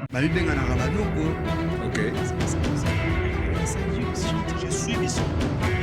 Ok. J'ai suivi son programme.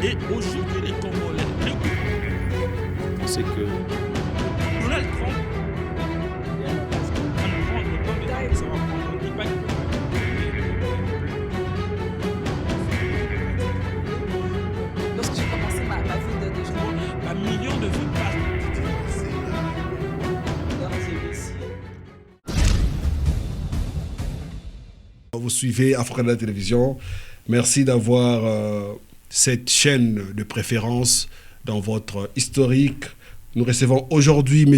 Et aujourd'hui, les Congolais, C'est que Donald Trump, va nous prendre le temps de temps, ça va prendre. On dit pas qu'il peut Lorsque j'ai commencé ma vie de journée pas. Un million de vues par dans les émissions. vous suivez Afro-Canada Télévision. Merci d'avoir cette chaîne de préférence dans votre historique. Nous recevons aujourd'hui M.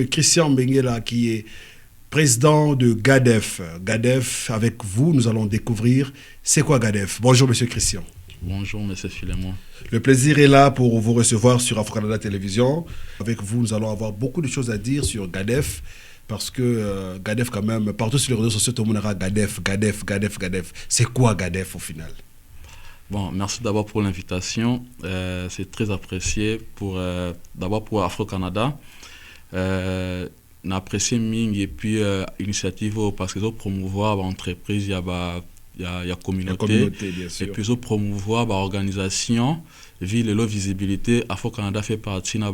Christian Benguela, qui est président de GADEF. GADEF, avec vous, nous allons découvrir c'est quoi GADEF. Bonjour M. Christian. Bonjour, M. Philémon. Le plaisir est là pour vous recevoir sur Afro-Canada Télévision. Avec vous, nous allons avoir beaucoup de choses à dire sur GADEF, parce que GADEF, quand même, partout sur les réseaux sociaux, tout le monde aura GADEF, GADEF, GADEF, GADEF. C'est quoi GADEF au final? Bon, merci d'abord pour l'invitation. C'est très apprécié d'abord pour Afro-Canada. N'apprécié Ming et puis initiative parce que promouvoir l'entreprise, il y a communauté, bien sûr. et puis promouvoir l'organisation, ville et la visibilité. Afro-Canada fait partie de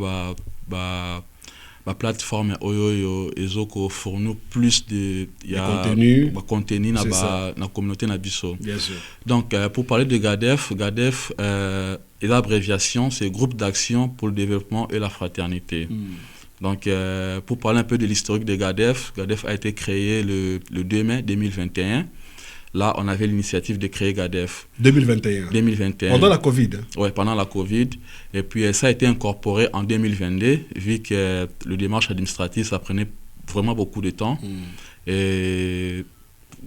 la plateforme Oyoyo et Zoko fournit plus de contenu dans la communauté Nabiso. Bien sûr. Donc, pour parler de GADEF, GADEF est l'abréviation, c'est Groupe d'action pour le développement et la fraternité. Donc, pour parler un peu de l'historique de GADEF, GADEF a été créé le 2 mai 2021. Là, on avait l'initiative de créer GADEF. 2021. Pendant la Covid. Oui, pendant la Covid. Et puis, ça a été incorporé en 2022, vu que le démarche administrative, ça prenait vraiment beaucoup de temps. Et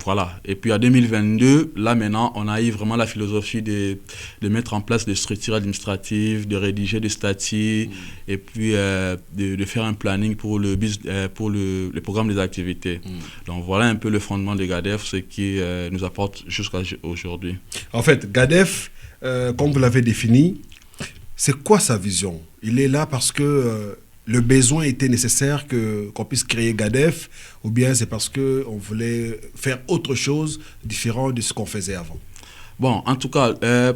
voilà. Et puis, en 2022, là, maintenant, on a eu vraiment la philosophie de mettre en place des structures administratives, de rédiger des statuts, et puis de faire un planning pour le programme des activités. Donc, voilà un peu le fondement de GADEF, ce qui nous apporte jusqu'à aujourd'hui. En fait, GADEF, comme vous l'avez défini, c'est quoi sa vision? Il est là parce que le besoin était nécessaire qu'on puisse créer GADEF, ou bien c'est parce qu'on voulait faire autre chose différent de ce qu'on faisait avant? Bon, en tout cas, la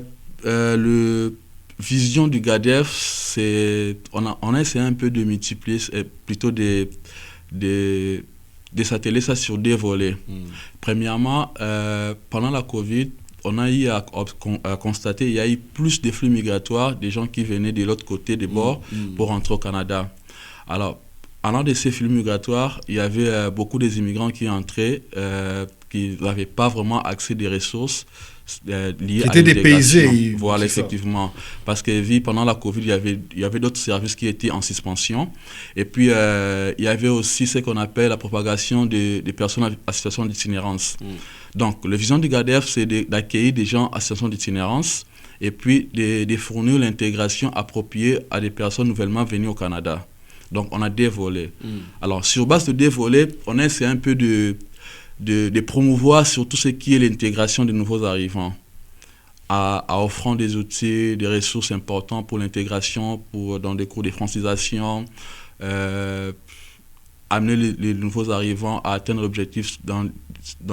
vision du GADEF, c'est on a essayé un peu de multiplier, plutôt de s'atteler ça sur deux volets. Premièrement, pendant la Covid, on a eu à constater qu'il y a eu plus de flux migratoires, des gens qui venaient de l'autre côté des bords pour rentrer au Canada. Alors, allant de ces flux migratoires, il y avait beaucoup des immigrants qui entraient, qui n'avaient pas vraiment accès des ressources liées à l'intégration. Dépaysés. Voilà, effectivement. Parce que pendant la Covid, il y avait d'autres services qui étaient en suspension. Et puis, il y avait aussi ce qu'on appelle la propagation des personnes en situation d'itinérance. Donc, la vision du GADEF, c'est d'accueillir des gens en situation d'itinérance et puis de fournir l'intégration appropriée à des personnes nouvellement venues au Canada. Donc, on a deux volets. Alors, sur base de deux volets, on essaie un peu de promouvoir sur tout ce qui est l'intégration des nouveaux arrivants, en offrant des outils, des ressources importantes pour l'intégration, dans des cours de francisation, amener les nouveaux arrivants à atteindre l'objectif dans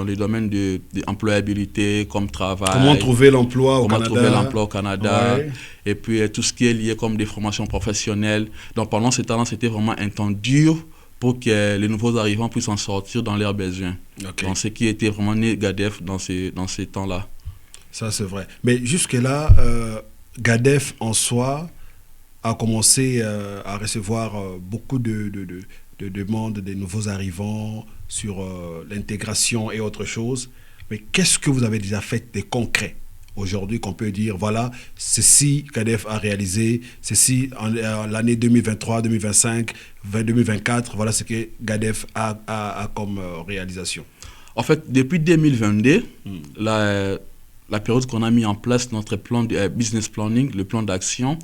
les domaines de l'employabilité, comme travail. Comment trouver l'emploi au Canada. Ouais. Et puis tout ce qui est lié comme des formations professionnelles. Donc pendant ce temps-là, c'était vraiment un temps dur pour que les nouveaux arrivants puissent en sortir dans leurs besoins. Okay. Donc ce qui était vraiment né GADEF dans ces temps-là. Ça, c'est vrai. Mais jusque-là, GADEF en soi a commencé à recevoir beaucoup de demandes des nouveaux arrivants sur l'intégration et autre chose. Mais qu'est-ce que vous avez déjà fait de concret aujourd'hui qu'on peut dire, voilà, ceci GADEF a réalisé, ceci en l'année 2023, 2025, 2024, voilà ce que GADEF a comme réalisation? En fait, depuis 2022, la période qu'on a mis en place, notre plan de business planning, le plan d'action,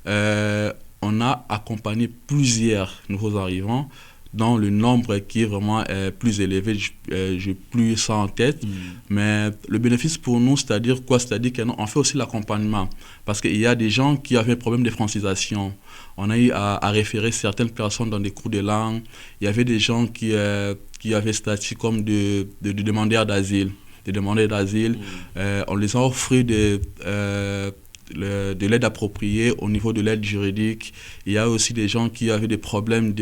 on a accompagné plusieurs nouveaux arrivants dans le nombre qui est vraiment plus élevé, je n'ai plus ça en tête. Mais le bénéfice pour nous, c'est-à-dire quoi? C'est-à-dire qu'on fait aussi l'accompagnement. Parce qu'il y a des gens qui avaient un problème de francisation. On a eu à référer certaines personnes dans des cours de langue. Il y avait des gens qui avaient statut comme de demandeurs d'asile. Des demandeurs d'asile. On les a offert de l'aide appropriée au niveau de l'aide juridique. Il y a aussi des gens qui avaient des problèmes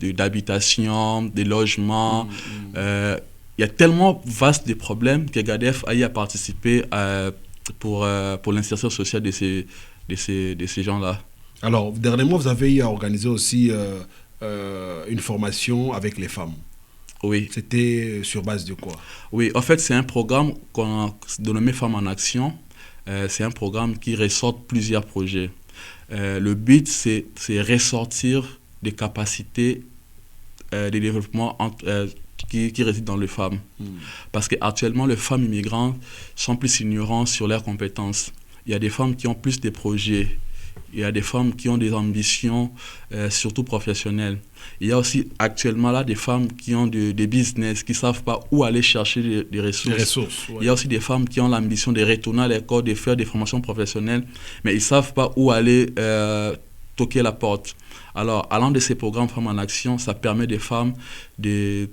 d'habitation, de logement. Il y a tellement vaste de problèmes que GADEF a eu à participer pour l'insertion sociale de ces gens-là. Alors, dernièrement, vous avez eu à organiser aussi une formation avec les femmes. Oui. C'était sur base de quoi? Oui, en fait, c'est un programme qu'on a dénommé Femmes en Action. C'est un programme qui ressort plusieurs projets. Le but, c'est ressortir des capacités de développement qui résident dans les femmes. Parce qu'actuellement, les femmes immigrantes sont plus ignorantes sur leurs compétences. Il y a des femmes qui ont plus de projets. Il y a des femmes qui ont des ambitions, surtout professionnelles. Il y a aussi actuellement là des femmes qui ont des business, qui ne savent pas où aller chercher des ressources. Ouais. Il y a aussi des femmes qui ont l'ambition de retourner à l'école, de faire des formations professionnelles, mais ils ne savent pas où aller toquer la porte. Alors, allant de ces programmes Femmes en Action, ça permet des femmes de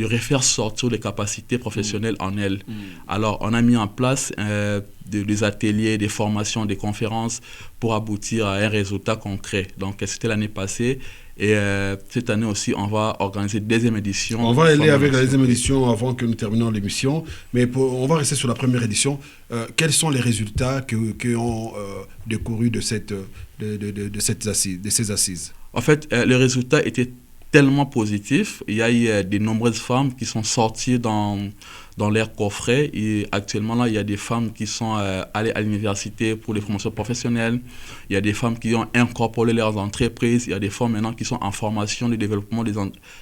refaire sortir les capacités professionnelles en elles. Alors, on a mis en place des ateliers, des formations, des conférences pour aboutir à un résultat concret. Donc, c'était l'année passée. Et cette année aussi, on va organiser une deuxième édition. On va aller avec la deuxième édition avant que nous terminions l'émission. Mais on va rester sur la première édition. Quels sont les résultats qui ont découru de ces assises? En fait, les résultats étaient tellement positif. Il y a eu de nombreuses femmes qui sont sorties dans leur coffret. Et actuellement, là, il y a des femmes qui sont allées à l'université pour les formations professionnelles. Il y a des femmes qui ont incorporé leurs entreprises. Il y a des femmes maintenant qui sont en formation de développement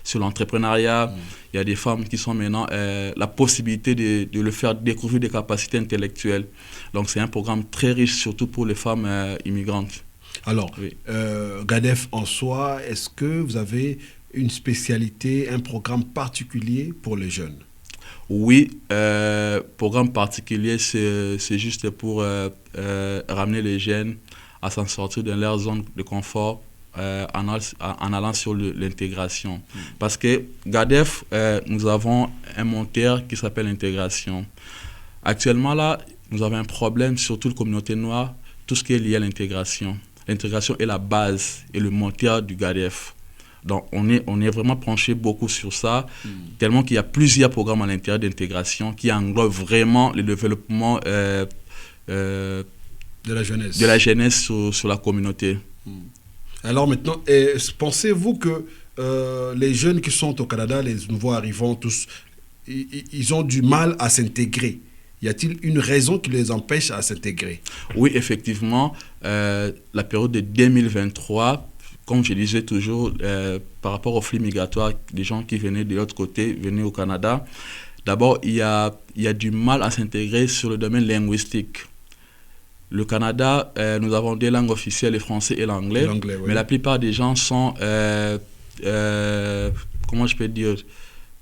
sur l'entrepreneuriat. Il y a des femmes qui sont maintenant la possibilité de le faire découvrir des capacités intellectuelles. Donc, c'est un programme très riche, surtout pour les femmes immigrantes. Alors, oui. GADEF en soi, est-ce que vous avez une spécialité, un programme particulier pour les jeunes? Oui, programme particulier, c'est juste pour ramener les jeunes à s'en sortir de leur zone de confort en allant sur l'intégration. Parce que GADEF, nous avons un moteur qui s'appelle l'intégration. Actuellement, là, nous avons un problème sur toute la communauté noire, tout ce qui est lié à l'intégration. L'intégration est la base et le moteur du GADEF. Donc, on est vraiment penché beaucoup sur ça, tellement qu'il y a plusieurs programmes à l'intérieur d'intégration qui englobent vraiment le développement de la jeunesse sur la communauté. Alors maintenant, pensez-vous que les jeunes qui sont au Canada, les nouveaux arrivants, tous, ils ont du mal à s'intégrer? Y a-t-il une raison qui les empêche à s'intégrer? Oui, effectivement, la période de 2023, comme je disais toujours, par rapport aux flux migratoires, des gens qui venaient de l'autre côté, venaient au Canada, d'abord, il y a du mal à s'intégrer sur le domaine linguistique. Le Canada, nous avons deux langues officielles, le français et l'anglais, oui. Mais la plupart des gens sont, comment je peux dire,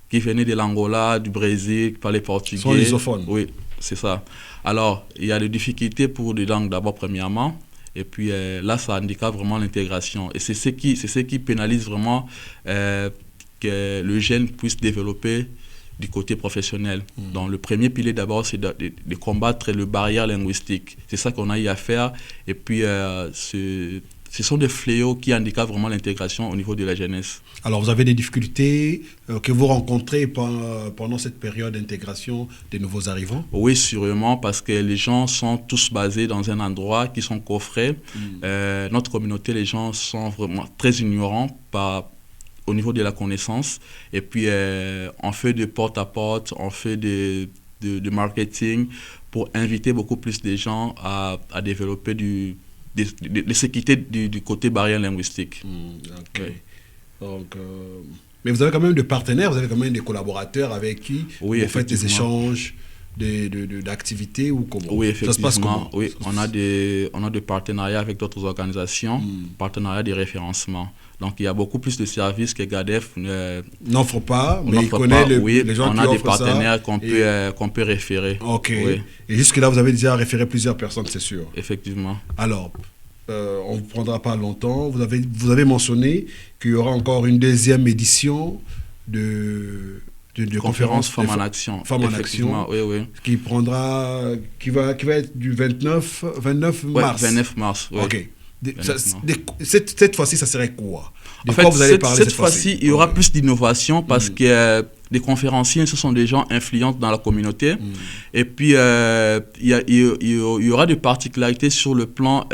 qui venaient de l'Angola, du Brésil, qui parlaient portugais. Sont lusophones. Oui, c'est ça. Alors, il y a des difficultés pour les langues d'abord, premièrement. Et puis là, ça handicape vraiment l'intégration. Et c'est ce qui pénalise vraiment que le jeune puisse développer du côté professionnel. Donc le premier pilier d'abord, c'est de combattre les barrières linguistiques. C'est ça qu'on a eu à faire. Et puis ce sont des fléaux qui handicapent vraiment l'intégration au niveau de la jeunesse. Alors vous avez des difficultés que vous rencontrez pendant cette période d'intégration des nouveaux arrivants? Oui, sûrement, parce que les gens sont tous basés dans un endroit qui sont coffrés. Notre communauté, les gens sont vraiment très ignorants au niveau de la connaissance. Et puis on fait de porte-à-porte, on fait de marketing pour inviter beaucoup plus de gens à développer de s'équiter du côté barrière linguistique. Okay. Oui. Donc, mais vous avez quand même des partenaires, vous avez quand même des collaborateurs avec qui vous faites des échanges d'activités ou comment? Oui, effectivement. Ça se passe comment? Oui, on a des partenariats avec d'autres organisations, partenariats de référencement. Donc, il y a beaucoup plus de services que GADEF n'offre pas, mais il n'offre connaît pas. Oui, les gens on qui a des offrent partenaires ça. qu'on peut référer. Ok. Oui, Et jusque-là, vous avez déjà référé plusieurs personnes, c'est sûr. effectivement. Alors, on ne vous prendra pas longtemps. Vous avez mentionné qu'il y aura encore une deuxième édition de Conférence Femmes en Action. Femmes en Effectivement, Action, oui. qui va être du 29 Ouais, mars. 29 mars, oui. Ok. 29 mars. Cette fois-ci, ça serait quoi? De En quoi fait, vous allez parler cette fois-ci, il y aura plus d'innovation parce que les conférenciers, ce sont des gens influents dans la communauté. Et puis, il y aura des particularités sur le plan,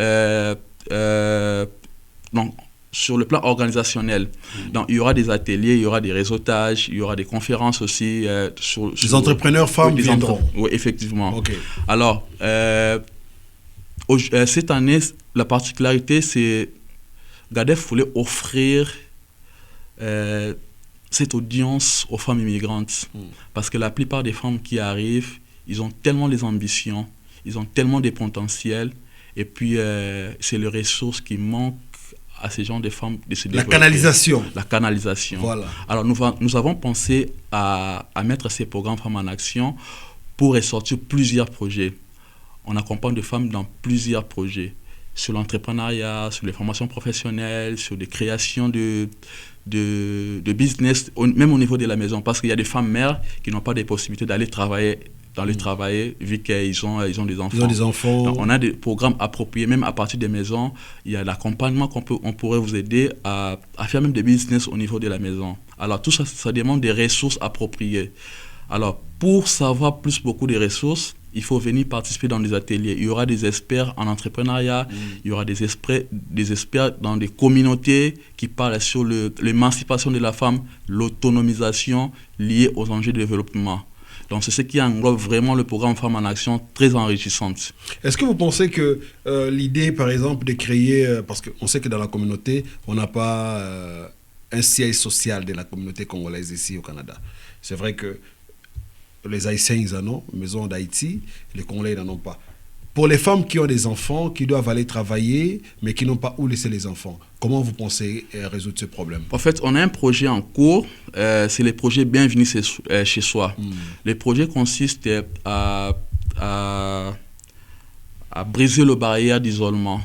sur le plan organisationnel. Donc, il y aura des ateliers, il y aura des réseautages, il y aura des conférences aussi. Les entrepreneurs femmes viendront. Oui, effectivement. Ok. Alors, cette année, la particularité, c'est GADEF voulait offrir cette audience aux femmes immigrantes. Parce que la plupart des femmes qui arrivent, ils ont tellement des ambitions, ils ont tellement des potentiels, et puis c'est les ressources qui manquent à ces gens de femmes de se développer. La canalisation. Voilà. Alors nous avons pensé à mettre ces programmes Femmes en Action pour ressortir plusieurs projets. On accompagne des femmes dans plusieurs projets, sur l'entrepreneuriat, sur les formations professionnelles, sur des créations de business, même au niveau de la maison, parce qu'il y a des femmes mères qui n'ont pas de possibilités d'aller travailler vu qu'ils ont des enfants. Ils ont des enfants. Donc, on a des programmes appropriés, même à partir des maisons. Il y a l'accompagnement on pourrait vous aider à faire même des business au niveau de la maison. Alors tout ça, ça demande des ressources appropriées. Alors pour savoir beaucoup des ressources, il faut venir participer dans des ateliers. Il y aura des experts en entrepreneuriat, il y aura des experts dans des communautés qui parlent sur l'émancipation de la femme, l'autonomisation liée aux enjeux de développement. Donc c'est ce qui englobe vraiment le programme Femmes en Action, très enrichissante. Est-ce que vous pensez que l'idée, par exemple, de créer, parce qu'on sait que dans la communauté, on n'a pas un siège social de la communauté congolaise ici au Canada. C'est vrai que les Haïtiens, ils en ont, maison d'Haïti, les Congolais, ils n'en ont pas. Pour les femmes qui ont des enfants, qui doivent aller travailler, mais qui n'ont pas où laisser les enfants, comment vous pensez résoudre ce problème? En fait, on a un projet en cours, c'est le projet Bienvenue chez soi. Le projet consiste à briser le barrière d'isolement.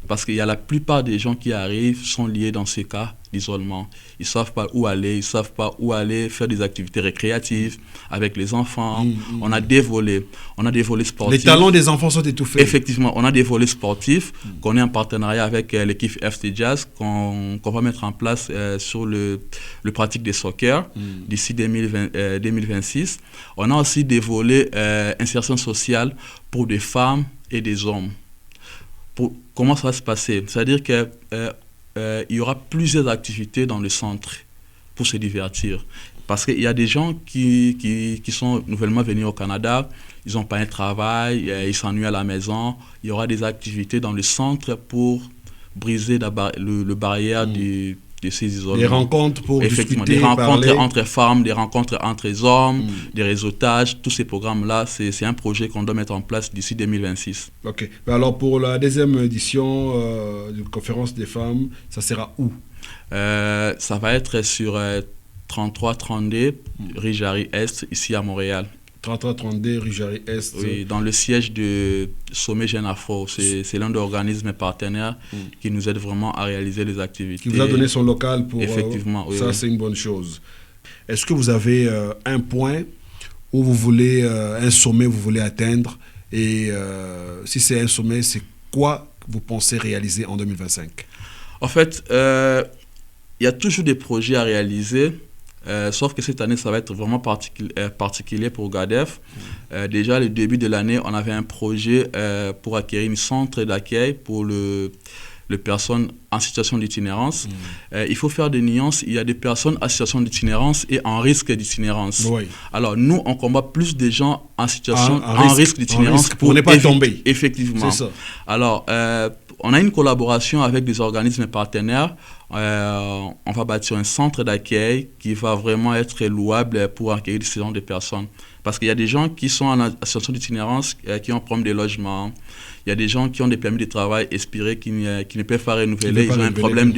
Parce qu'il y a la plupart des gens qui arrivent sont liés dans ces cas d'isolement. Ils ne savent pas où aller, ils ne savent pas où aller faire des activités récréatives avec les enfants. On a des volets. On a des volets sportifs. Les talents des enfants sont étouffés. Effectivement, on a des volets sportifs qu'on est en partenariat avec l'équipe FC Jazz qu'on va mettre en place sur le pratique des soccer d'ici 2026. On a aussi des volets insertion sociale pour des femmes et des hommes. Comment ça va se passer? C'est-à-dire qu'il y aura plusieurs activités dans le centre pour se divertir. Parce qu'il y a des gens qui sont nouvellement venus au Canada, ils n'ont pas un travail, ils s'ennuient à la maison. Il y aura des activités dans le centre pour briser le barrière de ces isolements. Des rencontres pour discuter, des rencontres parler. entre femmes, des rencontres entre hommes, des réseautages. Tous ces programmes-là, c'est un projet qu'on doit mettre en place d'ici 2026. Ok. Alors pour la deuxième édition de conférence des femmes, ça sera où? Ça va être sur 33-32 rue Jarry-Est, ici à Montréal. 33-32 rue Jarry-Est. Oui, dans le siège de Sommet Jeune Afro. C'est l'un des organismes partenaires qui nous aide vraiment à réaliser les activités. Qui vous a donné son local pour... Effectivement, oui. Ça, c'est une bonne chose. Est-ce que vous avez un point où vous voulez, un sommet vous voulez atteindre? Et si c'est un sommet, c'est quoi vous pensez réaliser en 2025? En fait, il y a toujours des projets à réaliser. Sauf que cette année, ça va être vraiment particulier pour GADEF. Déjà, le début de l'année, on avait un projet pour acquérir un centre d'accueil pour les personnes en situation d'itinérance. Il faut faire des nuances. Il y a des personnes en situation d'itinérance et en risque d'itinérance. Oui. Alors, nous, on combat plus des gens en situation risque d'itinérance pour ne pas tomber. Effectivement. C'est ça. Alors, on a une collaboration avec des organismes partenaires. On va bâtir un centre d'accueil qui va vraiment être louable pour accueillir ce genre de personnes. Parce qu'il y a des gens qui sont en situation d'itinérance, qui ont un problème de logement. Il y a des gens qui ont des permis de travail expirés qui ne peuvent pas renouveler. Ils ont un problème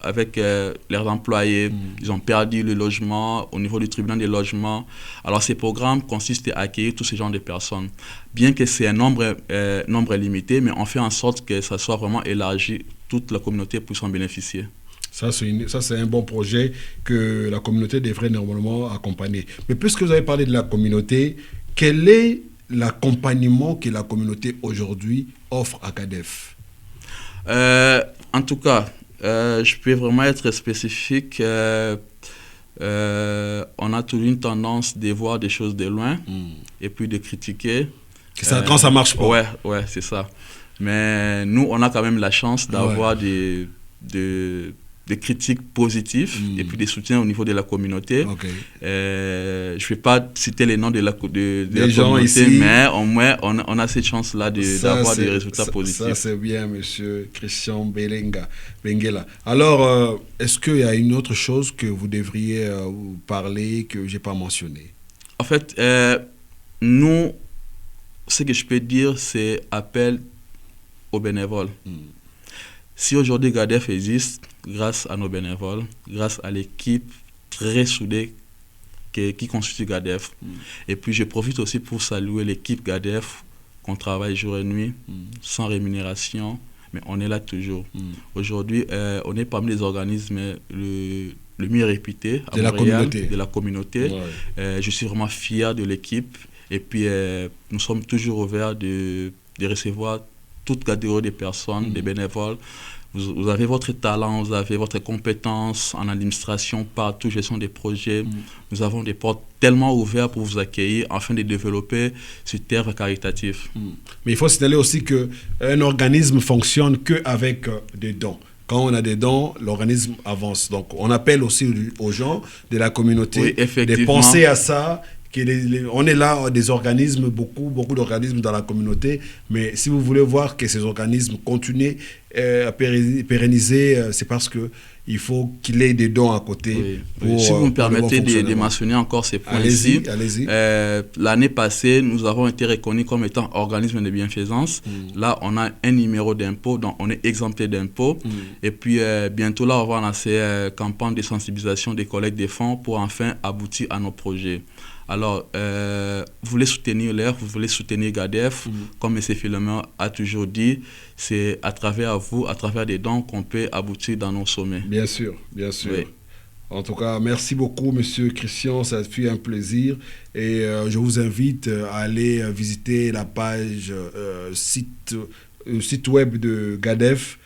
avec leurs employés. Ils ont perdu le logement au niveau du tribunal des logements. Alors, ces programmes consistent à accueillir tous ces genres de personnes. Bien que c'est un nombre limité, mais on fait en sorte que ça soit vraiment élargi, toute la communauté puisse en bénéficier. Ça, c'est un bon projet que la communauté devrait normalement accompagner. Mais puisque vous avez parlé de la communauté, quel est l'accompagnement que la communauté aujourd'hui offre à GADEF? En tout cas, je peux vraiment être spécifique. On a toujours une tendance de voir des choses de loin et puis de critiquer. Quand ça marche pas. Ouais, c'est ça. Mais nous, on a quand même la chance d'avoir des critiques positives et puis des soutiens au niveau de la communauté. Je ne vais pas citer les noms de la communauté, ici, mais au moins on a cette chance-là d'avoir des résultats positifs. Ça, c'est bien, monsieur Christian Benguela. Alors, est-ce qu'il y a une autre chose que vous devriez parler que je n'ai pas mentionné? En fait, nous, ce que je peux dire, c'est appel aux bénévoles. Si aujourd'hui GADEF existe, grâce à nos bénévoles, grâce à l'équipe très soudée qui constitue GADEF. Et puis je profite aussi pour saluer l'équipe GADEF, qu'on travaille jour et nuit, sans rémunération, mais on est là toujours. Aujourd'hui, on est parmi les organismes le mieux réputé à Montréal, de la communauté. Je suis vraiment fier de l'équipe. Et puis nous sommes toujours ouverts de recevoir toute catégorie de personnes, des bénévoles. Vous avez votre talent, vous avez votre compétence en administration, partout, gestion des projets. Nous avons des portes tellement ouvertes pour vous accueillir afin de développer ce terre caritatif. Mais il faut signaler aussi qu'un organisme fonctionne qu'avec des dons. Quand on a des dons, l'organisme avance. Donc on appelle aussi aux gens de la communauté de penser à ça. On est là, des organismes, beaucoup d'organismes dans la communauté, mais si vous voulez voir que ces organismes continuent à pérenniser, c'est parce qu'il faut qu'il ait des dons à côté. Si vous me permettez de mentionner encore ces points-ci, l'année passée, nous avons été reconnus comme étant organisme de bienfaisance. Là, on a un numéro d'impôt, donc on est exempté d'impôt. Et puis, bientôt, là, on va lancer une campagne de sensibilisation des collectes des fonds pour enfin aboutir à nos projets. Alors, vous voulez soutenir l'ERF, vous voulez soutenir GADEF, comme M. Philemon a toujours dit, c'est à travers vous, à travers des dons qu'on peut aboutir dans nos sommets. Bien sûr, bien sûr. Oui. En tout cas, merci beaucoup, M. Christian, ça fut un plaisir. Et je vous invite à aller visiter la page site web de GADEF.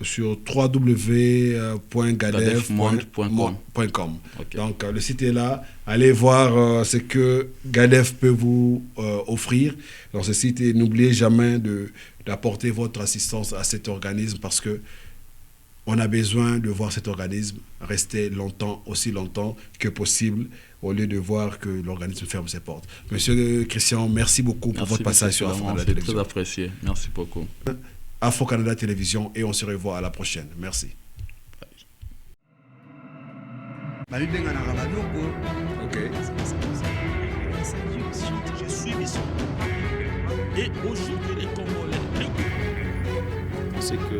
Sur www.gadef.com. Donc, le site est là. Allez voir ce que GADEF peut vous offrir dans ce site et n'oubliez jamais d'apporter votre assistance à cet organisme parce que on a besoin de voir cet organisme rester aussi longtemps que possible au lieu de voir que l'organisme ferme ses portes. Monsieur Christian, merci beaucoup pour votre passage sur Afro-Canada Télévision. C'est très apprécié. Merci beaucoup. Afro-Canada Télévision et on se revoit à la prochaine. Merci. Ok. Je suis mission. Et aujourd'hui, les Congolais, c'est que